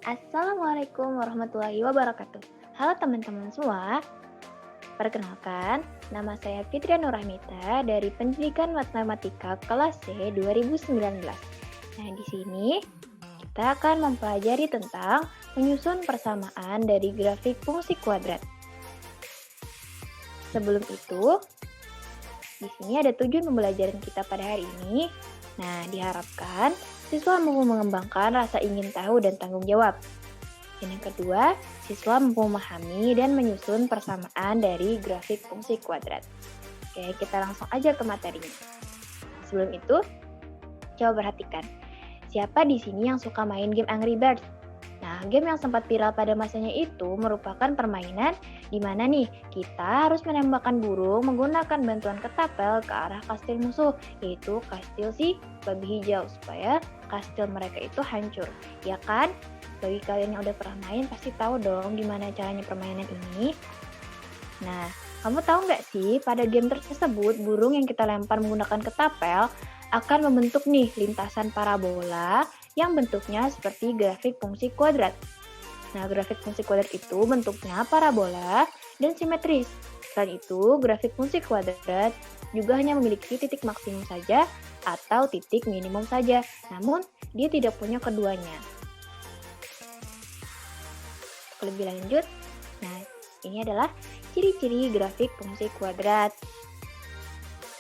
Assalamualaikum warahmatullahi wabarakatuh. Halo teman-teman semua, perkenalkan, nama saya Fitria Nurahmita dari Pendidikan Matematika kelas C 2019. Nah, di sini kita akan mempelajari tentang menyusun persamaan dari grafik fungsi kuadrat. Sebelum itu, di sini ada tujuan pembelajaran kita pada hari ini. Nah, diharapkan siswa mampu mengembangkan rasa ingin tahu dan tanggung jawab. Dan yang kedua, siswa mampu memahami dan menyusun persamaan dari grafik fungsi kuadrat. Oke, kita langsung aja ke materinya. Sebelum itu, coba perhatikan. Siapa di sini yang suka main game Angry Birds? Nah, game yang sempat viral pada masanya itu merupakan permainan di mana nih kita harus menembakkan burung menggunakan bantuan ketapel ke arah kastil musuh, yaitu kastil si babi hijau, supaya kastil mereka itu hancur. Ya kan? Bagi kalian yang udah pernah main pasti tahu dong gimana caranya permainan ini. Nah, kamu tahu nggak sih pada game tersebut burung yang kita lempar menggunakan ketapel akan membentuk nih lintasan parabola yang bentuknya seperti grafik fungsi kuadrat. Nah, grafik fungsi kuadrat itu bentuknya parabola dan simetris. Selain itu, grafik fungsi kuadrat juga hanya memiliki titik maksimum saja atau titik minimum saja, namun dia tidak punya keduanya. Lebih lanjut, nah ini adalah ciri-ciri grafik fungsi kuadrat.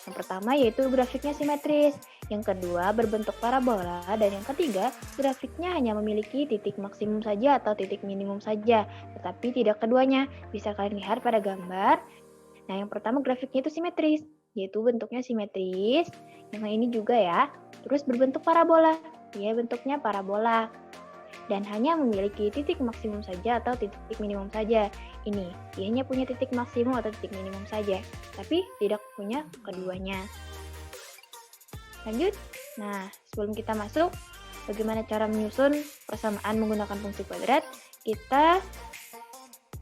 Yang pertama yaitu grafiknya simetris, yang kedua berbentuk parabola, dan yang ketiga grafiknya hanya memiliki titik maksimum saja atau titik minimum saja, tetapi tidak keduanya. Bisa kalian lihat pada gambar. Nah, yang pertama grafiknya itu simetris, yaitu bentuknya simetris. Yang ini juga ya, terus berbentuk parabola, ya bentuknya parabola. Dan hanya memiliki titik maksimum saja atau titik minimum saja. Ini, dia hanya punya titik maksimum atau titik minimum saja, tapi tidak punya keduanya. Lanjut, nah sebelum kita masuk, bagaimana cara menyusun persamaan menggunakan fungsi kuadrat, kita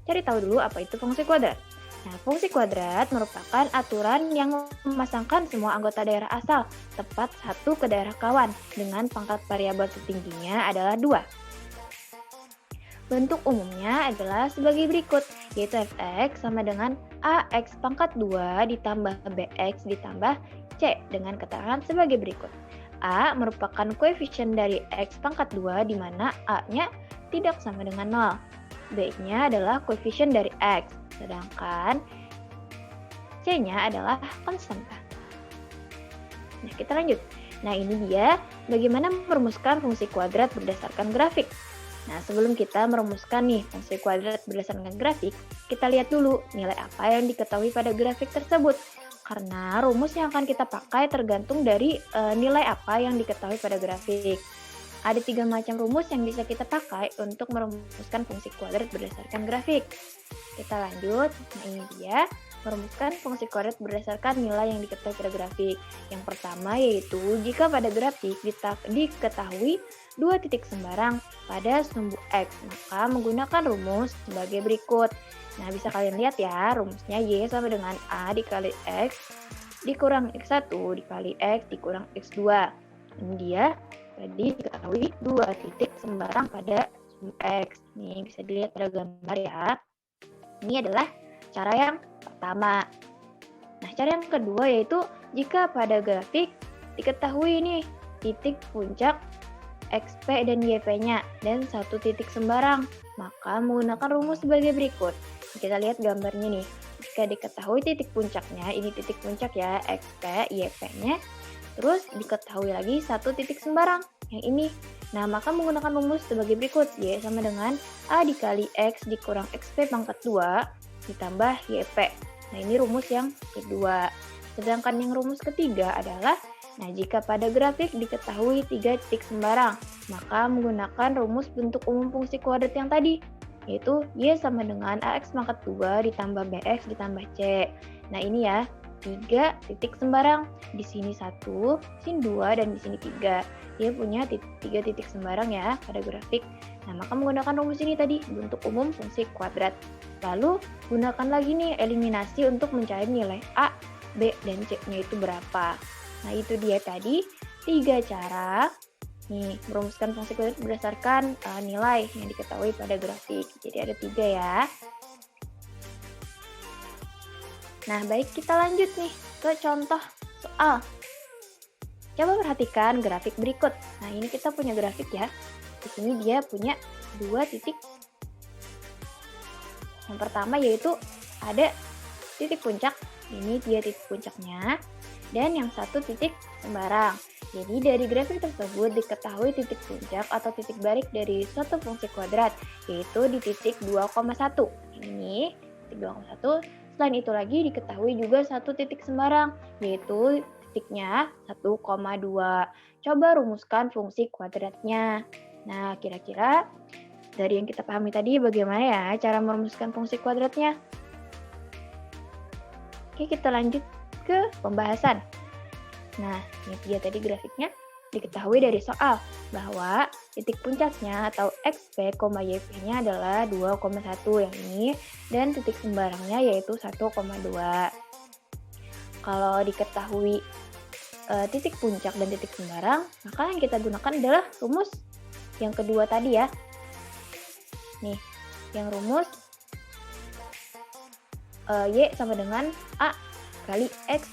cari tahu dulu apa itu fungsi kuadrat. Nah, fungsi kuadrat merupakan aturan yang memasangkan semua anggota daerah asal tepat satu ke daerah kawan dengan pangkat variabel tertingginya adalah 2. Bentuk umumnya adalah sebagai berikut, yaitu fx sama dengan ax pangkat 2 ditambah bx ditambah c dengan keterangan sebagai berikut. A merupakan koefisien dari x pangkat 2 di mana a-nya tidak sama dengan 0. B-nya adalah koefisien dari x, sedangkan c-nya adalah konstanta. Nah, kita lanjut. Nah, ini dia bagaimana merumuskan fungsi kuadrat berdasarkan grafik. Nah, sebelum kita merumuskan nih fungsi kuadrat berdasarkan grafik, kita lihat dulu nilai apa yang diketahui pada grafik tersebut. Karena rumus yang akan kita pakai tergantung dari nilai apa yang diketahui pada grafik. Ada 3 macam rumus yang bisa kita pakai untuk merumuskan fungsi kuadrat berdasarkan grafik. Kita lanjut. Nah, ini dia merumuskan fungsi kuadrat berdasarkan nilai yang diketahui pada grafik. Yang pertama yaitu jika pada grafik diketahui 2 titik sembarang pada sumbu X, maka menggunakan rumus sebagai berikut. Nah, bisa kalian lihat ya, rumusnya Y sama dengan A dikali X dikurang X1 dikali X dikurang X2. Ini dia tadi diketahui 2 titik sembarang pada sumbu X. Nih, bisa dilihat pada gambar ya. Ini adalah cara yang pertama. Nah, cara yang kedua yaitu jika pada grafik diketahui nih titik puncak XP dan YP-nya dan 1 titik sembarang, maka menggunakan rumus sebagai berikut. Kita lihat gambarnya nih. Jika diketahui titik puncaknya, ini titik puncak ya, XP, YP-nya, terus diketahui lagi 1 titik sembarang, yang ini. Nah, maka menggunakan rumus sebagai berikut. Y sama dengan A dikali X dikurang XP pangkat 2 ditambah YP. Nah, ini rumus yang kedua. Sedangkan yang rumus ketiga adalah, nah jika pada grafik diketahui 3 titik sembarang, maka menggunakan rumus bentuk umum fungsi kuadrat yang tadi, yaitu Y sama dengan AX pangkat 2 ditambah BX ditambah C. Nah, ini ya, 3 titik sembarang. Di sini 1, sini 2, dan di sini 3. Dia punya 3 titik sembarang ya pada grafik. Nah, maka menggunakan rumus ini tadi, bentuk umum fungsi kuadrat. Lalu, gunakan lagi nih eliminasi untuk mencari nilai A, B, dan C-nya itu berapa. Nah, itu dia tadi 3 cara Nih, merumuskan fungsi kuadrat berdasarkan nilai yang diketahui pada grafik. Jadi ada 3 ya. Nah, baik, kita lanjut nih ke contoh soal. Coba perhatikan grafik berikut. Nah, ini kita punya grafik ya. Di sini dia punya 2 titik. Yang pertama yaitu ada titik puncak. Ini dia titik puncaknya. Dan yang satu titik sembarang. Jadi dari grafik tersebut diketahui titik puncak atau titik balik dari suatu fungsi kuadrat, yaitu di titik 2,1. Ini titik 2,1. Selain itu lagi diketahui juga satu titik sembarang, yaitu titiknya 1,2. Coba rumuskan fungsi kuadratnya. Nah, kira-kira dari yang kita pahami tadi bagaimana ya cara merumuskan fungsi kuadratnya? Oke, kita lanjut ke pembahasan. Nah, ini dia tadi grafiknya. Diketahui dari soal bahwa titik puncaknya atau XP, YP-nya adalah 2,1 yang ini, dan titik sembarangnya yaitu 1,2. Kalau diketahui titik puncak dan titik sembarang, maka yang kita gunakan adalah rumus yang kedua tadi ya. Nih, yang rumus Y sama dengan A kali X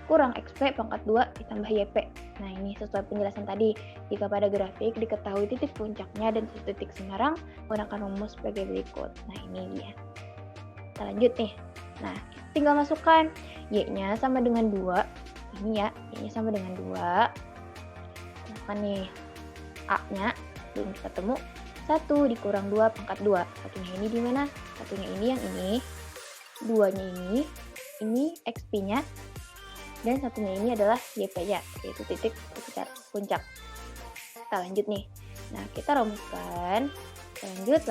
kurang XP pangkat 2 ditambah YP. Nah, ini sesuai penjelasan tadi. Jika pada grafik diketahui titik puncaknya dan titik sembarang, gunakan rumus sebagai berikut. Nah, ini dia. Kita lanjut nih. Nah, tinggal masukkan Y-nya sama dengan 2. Ini ya, Y-nya sama dengan 2. Masukkan nih A-nya, belum ketemu. 1 dikurang 2 pangkat 2. Satunya ini di mana? Satunya ini yang ini. 2-nya ini XP-nya. Dan satunya ini adalah YP-nya, yaitu titik puncak. Kita lanjut nih. Nah, kita rumuskan. Lanjut,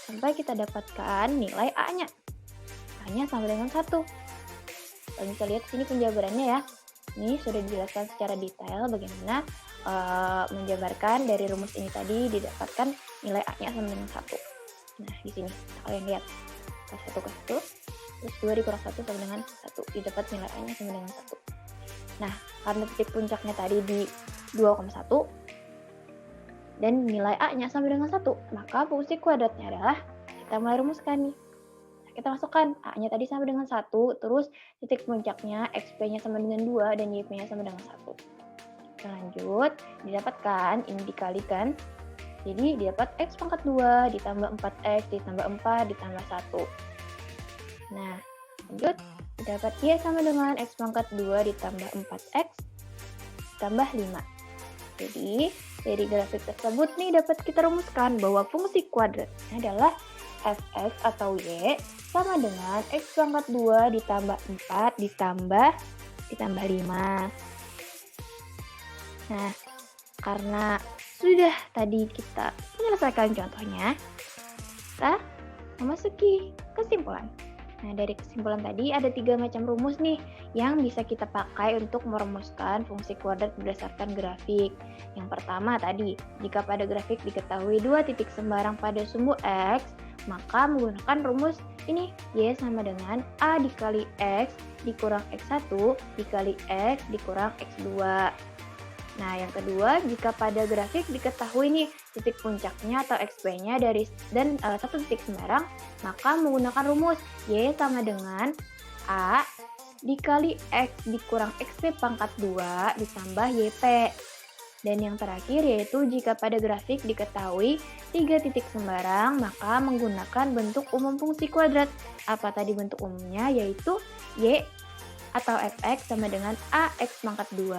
sampai kita dapatkan nilai A-nya. A-nya sama dengan 1. Kalau bisa lihat sini penjabarannya ya. Ini sudah dijelaskan secara detail bagaimana menjabarkan dari rumus ini tadi didapatkan nilai A-nya sama dengan 1. Nah, di sini kalian lihat. Ke 1, terus 2 dikurang 1 sama dengan 1. Didapat nilai A-nya sama dengan 1. Nah, karena titik puncaknya tadi di 2,1 dan nilai A-nya sama dengan 1, maka fungsi kuadratnya adalah kita mulai rumuskan nih. Nah, kita masukkan A-nya tadi sama dengan 1, terus titik puncaknya XP-nya sama dengan 2 dan YP-nya sama dengan 1. Kita lanjut, didapatkan, ini dikalikan. Jadi didapat X pangkat 2 ditambah 4X ditambah 4 ditambah 1. Nah, lanjut, dapat Y sama dengan X pangkat 2 ditambah 4X ditambah 5. Jadi, dari grafik tersebut nih dapat kita rumuskan bahwa fungsi kuadratnya adalah Fx atau Y sama dengan X pangkat 2 ditambah 4 ditambah 5. Nah, karena sudah tadi kita menyelesaikan contohnya, kita memasuki kesimpulan. Nah, dari kesimpulan tadi ada 3 macam rumus nih yang bisa kita pakai untuk merumuskan fungsi kuadrat berdasarkan grafik. Yang pertama tadi, jika pada grafik diketahui 2 titik sembarang pada sumbu X, maka menggunakan rumus ini, Y sama dengan A dikali X dikurang X1 dikali X dikurang X2. Nah, yang kedua, jika pada grafik diketahui nih titik puncaknya atau XP-nya dan satu titik sembarang, maka menggunakan rumus Y sama dengan A dikali X dikurang XP pangkat 2 ditambah YP. Dan yang terakhir yaitu jika pada grafik diketahui 3 titik sembarang, maka menggunakan bentuk umum fungsi kuadrat. Apa tadi bentuk umumnya? Yaitu Y atau Fx sama dengan Ax pangkat 2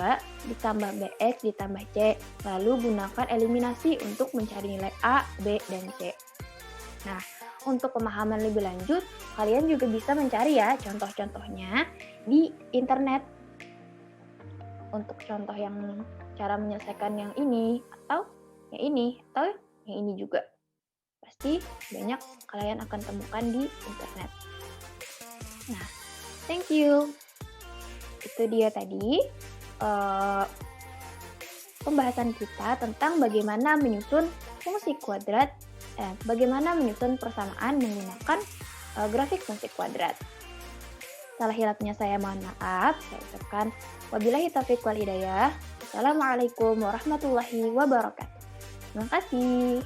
ditambah Bx ditambah C. Lalu gunakan eliminasi untuk mencari nilai A, B, dan C. Nah, untuk pemahaman lebih lanjut, kalian juga bisa mencari ya contoh-contohnya di internet. Untuk contoh yang cara menyelesaikan yang ini, atau yang ini juga. Pasti banyak kalian akan temukan di internet. Nah, thank you. Itu dia tadi pembahasan kita tentang bagaimana menyusun fungsi kuadrat, bagaimana menyusun persamaan menggunakan grafik fungsi kuadrat. Salah hilapnya saya mohon maaf. Saya ucapkan wabillahi taufiq wal hidayah. Assalamualaikum warahmatullahi wabarakatuh. Terima kasih.